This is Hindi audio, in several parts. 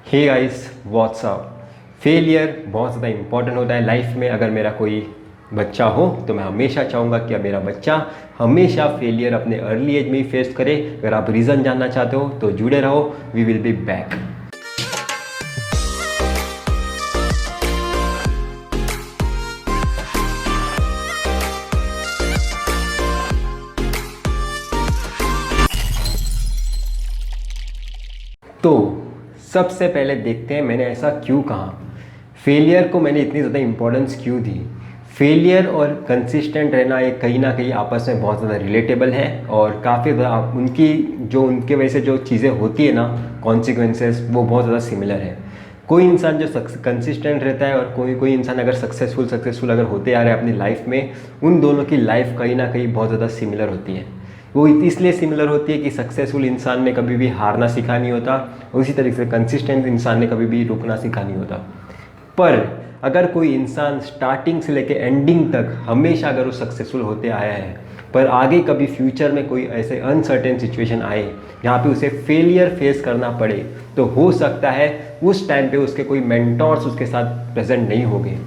Hey guys what's up. फेलियर बहुत ज़्यादा इंपॉर्टेंट होता है लाइफ में। अगर मेरा कोई बच्चा हो तो मैं हमेशा चाहूँगा कि मेरा बच्चा हमेशा फेलियर अपने अर्ली एज में ही फेस करे। अगर आप रीज़न जानना चाहते हो तो जुड़े रहो, वी विल बी बैक। तो सबसे पहले देखते हैं मैंने ऐसा क्यों कहा, फेलियर को मैंने इतनी ज़्यादा इम्पोर्टेंस क्यों दी। फेलियर और कंसिस्टेंट रहना एक कहीं ना कहीं आपस में बहुत ज़्यादा रिलेटेबल है और काफ़ी ज़्यादा उनके वजह से जो चीज़ें होती है ना, कॉन्सिक्वेंसेस, वो बहुत ज़्यादा सिमिलर है। कोई इंसान जो कंसिस्टेंट रहता है और कोई इंसान अगर सक्सेसफुल अगर होते आ रहे हैं अपनी लाइफ में, उन दोनों की लाइफ कहीं ना कहीं बहुत ज़्यादा सिमिलर होती है। वो इसलिए सिमिलर होती है कि सक्सेसफुल इंसान ने कभी भी हारना सीखा नहीं होता, उसी तरीके से कंसिस्टेंट इंसान ने कभी भी रुकना सीखा नहीं होता। पर अगर कोई इंसान स्टार्टिंग से लेकर एंडिंग तक हमेशा अगर वो सक्सेसफुल होते आया है, पर आगे कभी फ्यूचर में कोई ऐसे अनसर्टेन सिचुएशन आए जहाँ पे उसे फेलियर फेस करना पड़े, तो हो सकता है उस टाइम पे उसके कोई मेंटोर्स उसके साथ प्रेजेंट नहीं होंगे।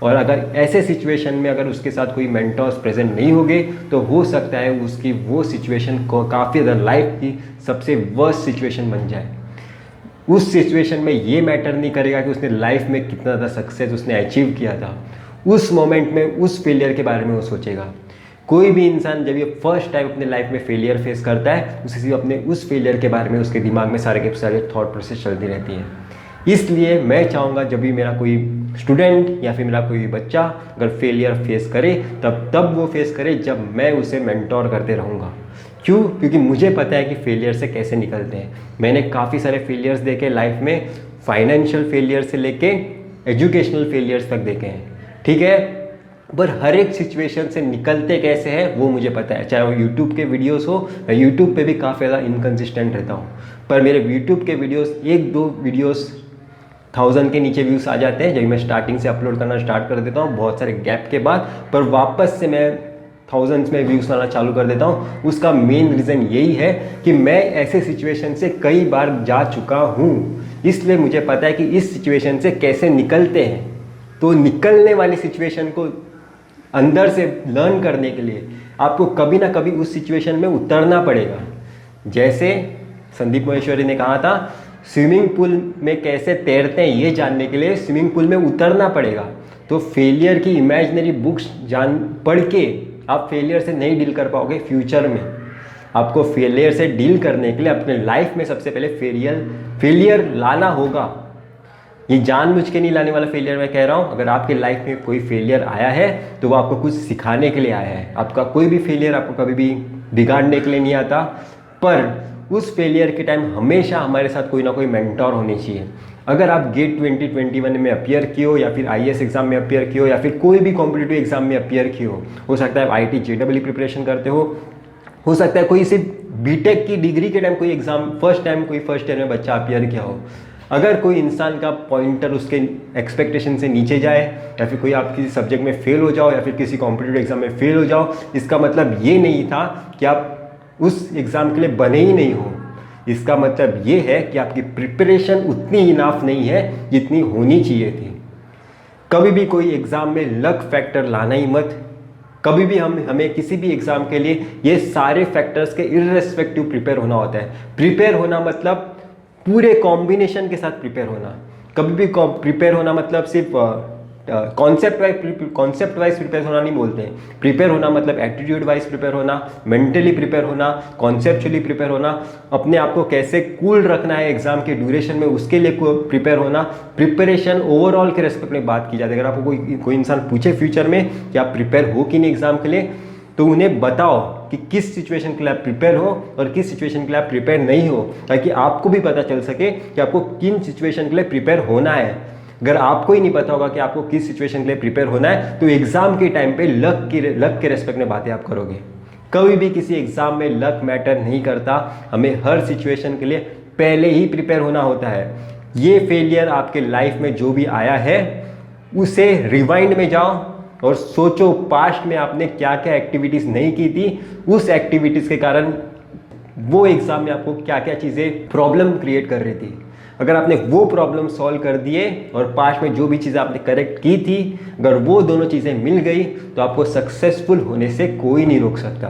और अगर ऐसे सिचुएशन में अगर उसके साथ कोई मेंटर्स प्रेजेंट नहीं होंगे तो हो सकता है उसकी वो सिचुएशन को काफ़ी ज़्यादा लाइफ की सबसे वर्स्ट सिचुएशन बन जाए। उस सिचुएशन में ये मैटर नहीं करेगा कि उसने लाइफ में कितना ज़्यादा सक्सेस उसने अचीव किया था, उस मोमेंट में उस फेलियर के बारे में वो सोचेगा। कोई भी इंसान जब ये फर्स्ट टाइम अपने लाइफ में फेलियर फेस करता है, उसी से अपने उस फेलियर के बारे में उसके दिमाग में सारे के सारे थॉट प्रोसेस चलती रहती हैं। इसलिए मैं चाहूँगा जब भी मेरा कोई स्टूडेंट या फिर मेरा कोई बच्चा अगर फेलियर फेस करे तब वो फेस करे जब मैं उसे मेंटोर करते रहूँगा। क्यों? क्योंकि मुझे पता है कि फेलियर से कैसे निकलते हैं। मैंने काफ़ी सारे फेलियर्स देखे लाइफ में, फाइनेंशियल फेलियर से लेके एजुकेशनल फेलियर्स तक देखे हैं, ठीक है। पर हर एक सिचुएशन से निकलते कैसे हैं वो मुझे पता है। चाहे वो यूट्यूब के वीडियोस हो, मैं यूट्यूब पे भी काफ़ी ज़्यादा इनकन्सिस्टेंट रहता हूँ, पर मेरे यूट्यूब के वीडियोस एक दो वीडियोस 1000 के नीचे व्यूज़ आ जाते हैं जब मैं स्टार्टिंग से अपलोड करना स्टार्ट कर देता हूँ बहुत सारे गैप के बाद, पर वापस से मैं थाउजेंड्स में व्यूज़ लाना चालू कर देता हूँ। उसका मेन रीज़न यही है कि मैं ऐसे सिचुएशन से कई बार जा चुका हूँ, इसलिए मुझे पता है कि इस सिचुएशन से कैसे निकलते हैं। तो निकलने वाली सिचुएशन को अंदर से लर्न करने के लिए आपको कभी ना कभी उस सिचुएशन में उतरना पड़ेगा। जैसे संदीप महेश्वरी ने कहा था, स्विमिंग पूल में कैसे तैरते हैं ये जानने के लिए स्विमिंग पूल में उतरना पड़ेगा। तो फेलियर की इमेजिनरी बुक्स पढ़ के आप फेलियर से नहीं डील कर पाओगे फ्यूचर में। आपको फेलियर से डील करने के लिए अपने लाइफ में सबसे पहले फेलियर लाना होगा। ये जानबूझ के नहीं लाने वाला फेलियर मैं कह रहा हूँ। अगर आपके लाइफ में कोई फेलियर आया है तो वो आपको कुछ सिखाने के लिए आया है। आपका कोई भी फेलियर आपको कभी भी बिगाड़ने के लिए नहीं आता, पर उस फेलियर के टाइम हमेशा हमारे साथ कोई ना कोई मेंटोर होनी चाहिए। अगर आप गेट 2021 में अपीयर किए हो या फिर IAS एग्जाम में अपीयर किए हो या फिर कोई भी कॉम्पिटिटिव एग्जाम में अपीयर किए हो सकता है आप IT JEE प्रिपरेशन करते हो सकता है कोई सिर्फ बीटेक की डिग्री के टाइम कोई एग्जाम फर्स्ट ईयर में बच्चा अपीयर किया हो। अगर कोई इंसान का पॉइंटर उसके एक्सपेक्टेशन से नीचे जाए या फिर कोई आप किसी सब्जेक्ट में फेल हो जाओ या फिर किसी कॉम्पिटिटिव एग्जाम में फेल हो जाओ, इसका मतलब ये नहीं था कि आप उस एग्ज़ाम के लिए बने ही नहीं हो। इसका मतलब ये है कि आपकी प्रिपरेशन उतनी इनाफ नहीं है जितनी होनी चाहिए थी। कभी भी कोई एग्ज़ाम में लक फैक्टर लाना ही मत। कभी भी हमें किसी भी एग्ज़ाम के लिए ये सारे फैक्टर्स के इर्रेस्पेक्टिव प्रिपेयर होना होता है। प्रिपेयर होना मतलब पूरे कॉम्बिनेशन के साथ प्रिपेयर होना। कभी भी प्रिपेयर होना मतलब सिर्फ कॉन्सेप्ट वाइज प्रिपेयर होना नहीं बोलते हैं। प्रिपेयर होना मतलब एटीट्यूड वाइज प्रिपेयर होना, मेंटली प्रिपेयर होना, कॉन्सेप्चुअली प्रिपेयर होना, अपने आप को कैसे कूल रखना है एग्जाम के ड्यूरेशन में उसके लिए प्रिपेयर होना। प्रिपरेशन ओवरऑल के रेस्पेक्ट में बात की जाती है। अगर आपको कोई इंसान पूछे फ्यूचर में कि आप प्रिपेयर हो कि नहीं एग्जाम के लिए, तो उन्हें बताओ कि किस सिचुएशन के लिए आप प्रिपेयर हो और किस सिचुएशन के लिए आप प्रिपेयर नहीं हो, ताकि आपको भी पता चल सके कि आपको किन सिचुएशन के लिए प्रिपेयर होना है। अगर आपको ही नहीं पता होगा कि आपको किस सिचुएशन के लिए प्रिपेयर होना है, तो एग्जाम के टाइम पे लक के रेस्पेक्ट में बातें आप करोगे। कभी भी किसी एग्जाम में लक मैटर नहीं करता। हमें हर सिचुएशन के लिए पहले ही प्रिपेयर होना होता है। ये फेलियर आपके लाइफ में जो भी आया है उसे रिवाइंड में जाओ और सोचो पास्ट में आपने क्या क्या एक्टिविटीज़ नहीं की थी, उस एक्टिविटीज़ के कारण वो एग्ज़ाम में आपको क्या क्या चीज़ें प्रॉब्लम क्रिएट कर रही थी। अगर आपने वो प्रॉब्लम सॉल्व कर दिए और पास्ट में जो भी चीज़ें आपने करेक्ट की थी, अगर वो दोनों चीज़ें मिल गई तो आपको सक्सेसफुल होने से कोई नहीं रोक सकता।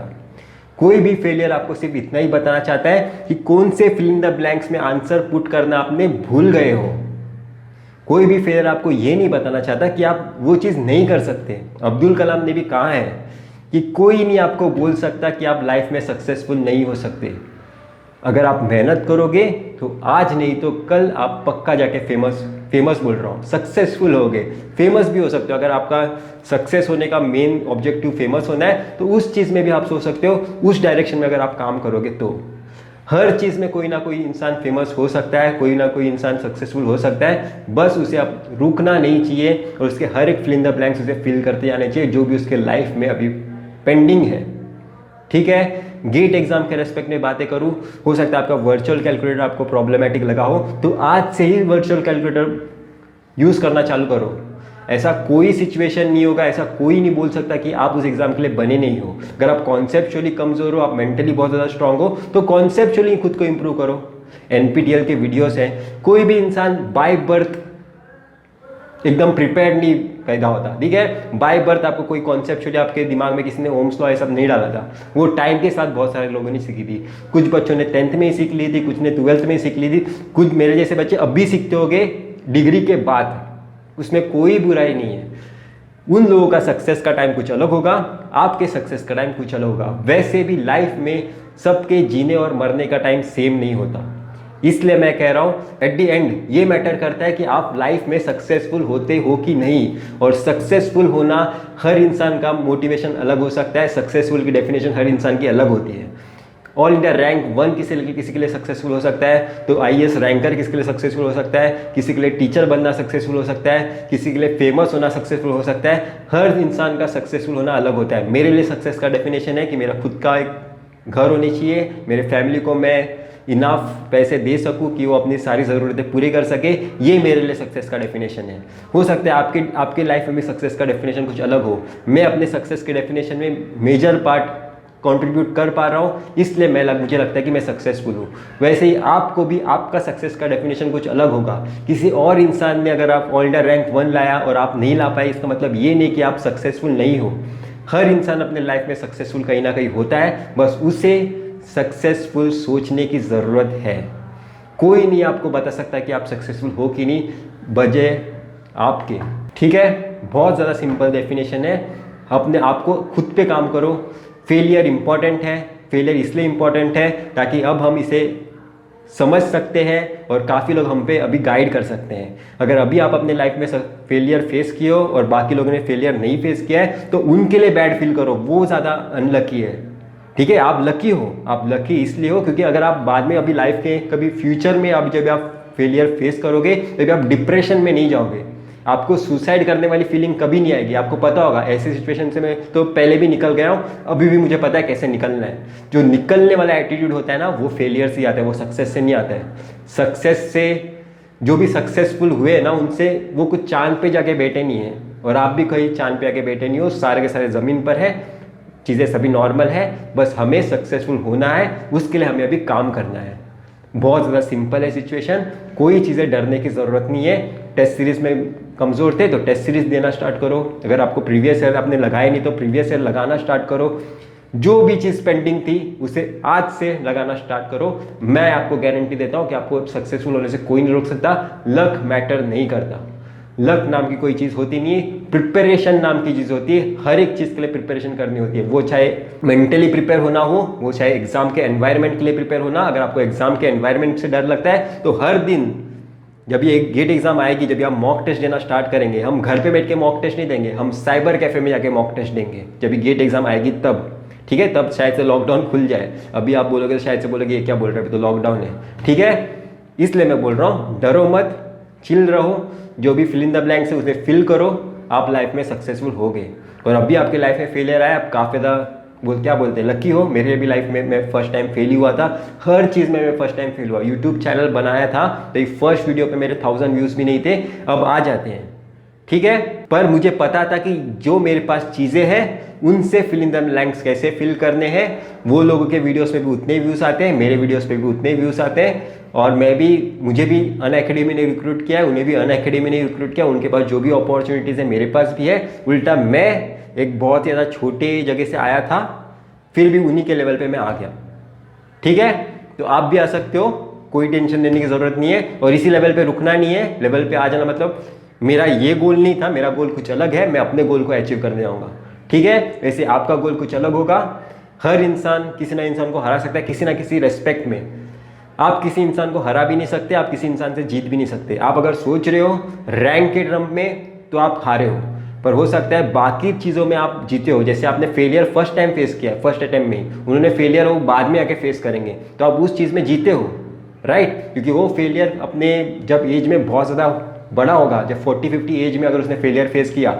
कोई भी फेलियर आपको सिर्फ इतना ही बताना चाहता है कि कौन से फिल इन द ब्लैंक्स में आंसर पुट करना आपने भूल गए हो। कोई भी फेलियर आपको ये नहीं बताना चाहता कि आप वो चीज़ नहीं कर सकते। अब्दुल कलाम ने भी कहा है कि कोई नहीं आपको बोल सकता कि आप लाइफ में सक्सेसफुल नहीं हो सकते। अगर आप मेहनत करोगे तो आज नहीं तो कल आप पक्का जाके फेमस बोल रहा हूँ, सक्सेसफुल होगे, फेमस भी हो सकते हो। अगर आपका सक्सेस होने का मेन ऑब्जेक्टिव फेमस होना है तो उस चीज़ में भी आप सोच सकते हो, उस डायरेक्शन में अगर आप काम करोगे तो हर चीज़ में कोई ना कोई इंसान फेमस हो सकता है, कोई ना कोई इंसान सक्सेसफुल हो सकता है। बस उसे आप रुकना नहीं चाहिए और उसके हर एक फिल इन द ब्लैंक्स उसे फिल करते जाने चाहिए जो भी उसके लाइफ में अभी पेंडिंग है। ठीक है, गेट एग्जाम के रेस्पेक्ट में बातें करूं, हो सकता है आपका वर्चुअल कैलकुलेटर आपको प्रॉब्लमेटिक लगा हो, तो आज से ही वर्चुअल कैलकुलेटर यूज़ करना चालू करो। ऐसा कोई सिचुएशन नहीं होगा, ऐसा कोई नहीं बोल सकता कि आप उस एग्जाम के लिए बने नहीं हो। अगर आप कॉन्सेप्चुअली कमज़ोर हो, आप मेंटली बहुत ज़्यादा स्ट्रांग हो, तो कॉन्सेप्चुअली खुद को इंप्रूव करो। NPTEL के वीडियोस हैं, कोई भी इंसान बाय बर्थ एकदम प्रिपेयर्ड नहीं पैदा होता। ठीक है, बाय बर्थ आपको कोई कॉन्सेप्चुअली आपके दिमाग में किसी ने ओम्स लॉ ये सब नहीं डाला था, वो टाइम के साथ बहुत सारे लोगों ने सीखी थी। कुछ बच्चों ने 10th में ही सीख ली थी, कुछ ने 12th में ही सीख ली थी, कुछ मेरे जैसे बच्चे अब भी सीखते होंगे डिग्री के बाद, उसमें कोई बुराई नहीं है। उन लोगों का सक्सेस का टाइम कुछ अलग होगा, आपके सक्सेस का टाइम कुछ अलग होगा। वैसे भी लाइफ में सबके जीने और मरने का टाइम सेम नहीं होता। इसलिए मैं कह रहा हूँ एट दी एंड ये मैटर करता है कि आप लाइफ में सक्सेसफुल होते हो कि नहीं। और सक्सेसफुल होना हर इंसान का मोटिवेशन अलग हो सकता है, सक्सेसफुल की डेफिनेशन हर इंसान की अलग होती है। ऑल इंडिया रैंक 1 किसी के लिए सक्सेसफुल हो सकता है, तो IAS रैंकर किसी के लिए सक्सेसफुल हो सकता है, किसी के लिए टीचर बनना सक्सेसफुल हो सकता है, किसी के लिए फेमस होना सक्सेसफुल हो सकता है। हर इंसान का सक्सेसफुल होना अलग होता है। मेरे लिए सक्सेस का डेफिनेशन है कि मेरा खुद का एक घर होनी चाहिए, मेरे फैमिली को मैं इनाफ पैसे दे सकूं कि वो अपनी सारी ज़रूरतें पूरी कर सके, ये मेरे लिए सक्सेस का डेफिनेशन है। हो सकता है आपके लाइफ में भी सक्सेस का डेफिनेशन कुछ अलग हो। मैं अपने सक्सेस के डेफिनेशन में मेजर पार्ट कंट्रीब्यूट कर पा रहा हूँ, इसलिए मुझे लगता है कि मैं सक्सेसफुल हूँ। वैसे ही आपको भी आपका सक्सेस का डेफिनेशन कुछ अलग होगा। किसी और इंसान ने अगर आप ऑल इंडिया रैंक 1 लाया और आप नहीं ला पाए, इसका मतलब ये नहीं कि आप सक्सेसफुल नहीं हो। हर इंसान अपने लाइफ में सक्सेसफुल कहीं ना कहीं होता है, बस उसे सक्सेसफुल सोचने की ज़रूरत है। कोई नहीं आपको बता सकता कि आप सक्सेसफुल हो कि नहीं, बजाय आपके। ठीक है, बहुत ज़्यादा सिंपल डेफिनेशन है। अपने आप को खुद पे काम करो। फेलियर इंपॉर्टेंट है, फेलियर इसलिए इंपॉर्टेंट है ताकि अब हम इसे समझ सकते हैं और काफ़ी लोग हम पे अभी गाइड कर सकते हैं। अगर अभी आप अपने लाइफ में फेलियर फेस किए हो और बाकी लोगों ने फेलियर नहीं फेस किया है तो उनके लिए बैड फील करो, वो ज़्यादा अनलकी है। ठीक है, आप लकी हो। आप लकी इसलिए हो क्योंकि अगर आप बाद में अभी लाइफ के कभी फ्यूचर में अब जब आप फेलियर फेस करोगे तो आप डिप्रेशन में नहीं जाओगे, आपको सुसाइड करने वाली फीलिंग कभी नहीं आएगी। आपको पता होगा ऐसी सिचुएशन से मैं तो पहले भी निकल गया हूँ, अभी भी मुझे पता है कैसे निकलना है। जो निकलने वाला एटीट्यूड होता है ना, वो फेलियर से आता है, वो सक्सेस से नहीं आता है। सक्सेस से जो भी सक्सेसफुल हुए ना, उनसे वो कुछ चांद पे जाके बैठे नहीं है, और आप भी कहीं चांद पे जाके बैठे नहीं हो। सारे के सारे ज़मीन पर है, चीज़ें सभी नॉर्मल है, बस हमें सक्सेसफुल होना है, उसके लिए हमें अभी काम करना है। बहुत ज़्यादा सिंपल है सिचुएशन, कोई चीज़ें डरने की ज़रूरत नहीं है। टेस्ट सीरीज़ में कमज़ोर थे तो टेस्ट सीरीज़ देना स्टार्ट करो। अगर आपको प्रीवियस ईयर आपने लगाया नहीं तो प्रीवियस ईयर लगाना स्टार्ट करो। जो भी चीज़ पेंडिंग थी उसे आज से लगाना स्टार्ट करो। मैं आपको गारंटी देता हूँ कि आपको सक्सेसफुल होने से कोई नहीं रोक सकता। लक मैटर नहीं करता, लक नाम की कोई चीज़ होती नहीं है, प्रिपरेशन नाम की चीज़ होती है। हर एक चीज़ के लिए प्रिपरेशन करनी होती है, वो चाहे मेंटली प्रिपेयर होना हो, वो चाहे एग्जाम के एनवायरनमेंट के लिए प्रिपेयर होना। अगर आपको एग्जाम के एनवायरनमेंट से डर लगता है तो हर दिन जब ये गेट एग्जाम आएगी, जब आप मॉक टेस्ट देना स्टार्ट करेंगे, हम घर पे बैठ के मॉक टेस्ट नहीं देंगे, हम साइबर कैफे में जाके मॉक टेस्ट देंगे। जब गेट एग्जाम आएगी तब, ठीक है, तब शायद से लॉकडाउन खुल जाए। अभी आप बोलोगे तो शायद से बोलोगे ये क्या बोल रहे हैं, अभी तो लॉकडाउन है। ठीक है, इसलिए मैं बोल रहा हूँ डरो मत, चिल रहो, जो भी फिल इन द ब्लैंक्स है उसे फिल करो, आप लाइफ में सक्सेसफुल होगे। और अभी आपके लाइफ में फेलियर आया, आप काफ़ी ज़्यादा क्या बोलते हैं, लकी हो। मेरे भी लाइफ में मैं फर्स्ट टाइम फेल हुआ था, हर चीज़ में मैं फर्स्ट टाइम फेल हुआ। यूट्यूब चैनल बनाया था तो ये फर्स्ट वीडियो पे मेरे 1000 व्यूज़ भी नहीं थे, अब आ जाते हैं। ठीक है, पर मुझे पता था कि जो मेरे पास चीज़ें हैं उनसे फिल इन द ब्लैंक्स कैसे फिल करने हैं। वो लोगों के वीडियोस पे भी उतने व्यूज़ आते हैं, मेरे वीडियोस पे भी उतने व्यूज़ आते हैं। और मुझे भी अन अकेडमी ने रिक्रूट किया है, उन्हें भी अन अकेडमी ने रिक्रूट किया, उनके पास जो भी अपॉर्चुनिटीज़ है मेरे पास भी है। उल्टा मैं एक बहुत ही ज़्यादा छोटे जगह से आया था, फिर भी उन्हीं के लेवल पे मैं आ गया। ठीक है, तो आप भी आ सकते हो, कोई टेंशन लेने की ज़रूरत नहीं है। और इसी लेवल पे रुकना नहीं है, लेवल पे आ जाना मतलब मेरा ये गोल नहीं था, मेरा गोल कुछ अलग है, मैं अपने गोल को अचीव करने जाऊँगा। ठीक है, वैसे आपका गोल कुछ अलग होगा। हर इंसान किसी ना इंसान को हरा सकता है किसी ना किसी रेस्पेक्ट में। आप किसी इंसान को हरा भी नहीं सकते, आप किसी इंसान से जीत भी नहीं सकते। आप अगर सोच रहे हो रैंक के ड्रम में तो आप हारे हो, पर हो सकता है बाकी चीज़ों में आप जीते हो। जैसे आपने फेलियर फर्स्ट टाइम फेस किया, फर्स्ट अटेम्प्ट में ही, उन्होंने फेलियर वो बाद में आके फेस करेंगे, तो आप उस चीज़ में जीते हो, राइट। क्योंकि वो फेलियर अपने जब एज में बहुत ज़्यादा बड़ा होगा, जब 40-50 एज में अगर उसने फेलियर फेस किया,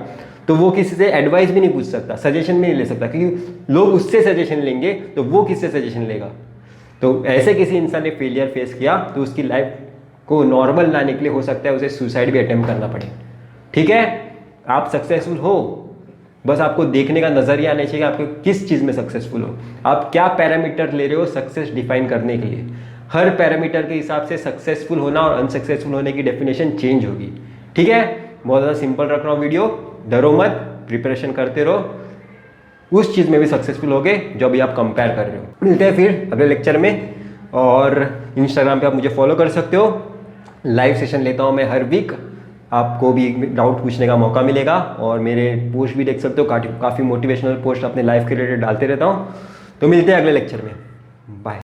तो वो किसी से एडवाइस भी नहीं पूछ सकता, सजेशन भी नहीं ले सकता, क्योंकि लोग उससे सजेशन लेंगे तो वो किससे सजेशन लेगा। तो ऐसे किसी इंसान ने फेलियर फेस किया तो उसकी लाइफ को नॉर्मल लाने के लिए हो सकता है उसे सुसाइड भी अटेम्प्ट करना पड़े। ठीक है, आप सक्सेसफुल हो, बस आपको देखने का नजरिया आना चाहिए आपको किस चीज़ में सक्सेसफुल हो, आप क्या पैरामीटर ले रहे हो सक्सेस डिफाइन करने के लिए। हर पैरामीटर के हिसाब से सक्सेसफुल होना और अनसक्सेसफुल होने की डेफिनेशन चेंज होगी। ठीक है, बहुत ज़्यादा सिंपल रख रहा हूँ वीडियो, डरो मत, प्रिपरेशन करते रहो, उस चीज़ में भी सक्सेसफुल होगे जो अभी आप कंपेयर कर रहे हो। मिलते हैं फिर अगले लेक्चर में, और इंस्टाग्राम पे आप मुझे फॉलो कर सकते हो, लाइव सेशन लेता हूँ मैं हर वीक, आपको भी डाउट पूछने का मौका मिलेगा, और मेरे पोस्ट भी देख सकते हो, काफ़ी मोटिवेशनल पोस्ट अपने लाइफ के रिलेटेड डालते रहता हूँ। तो मिलते हैं अगले लेक्चर में, बाय।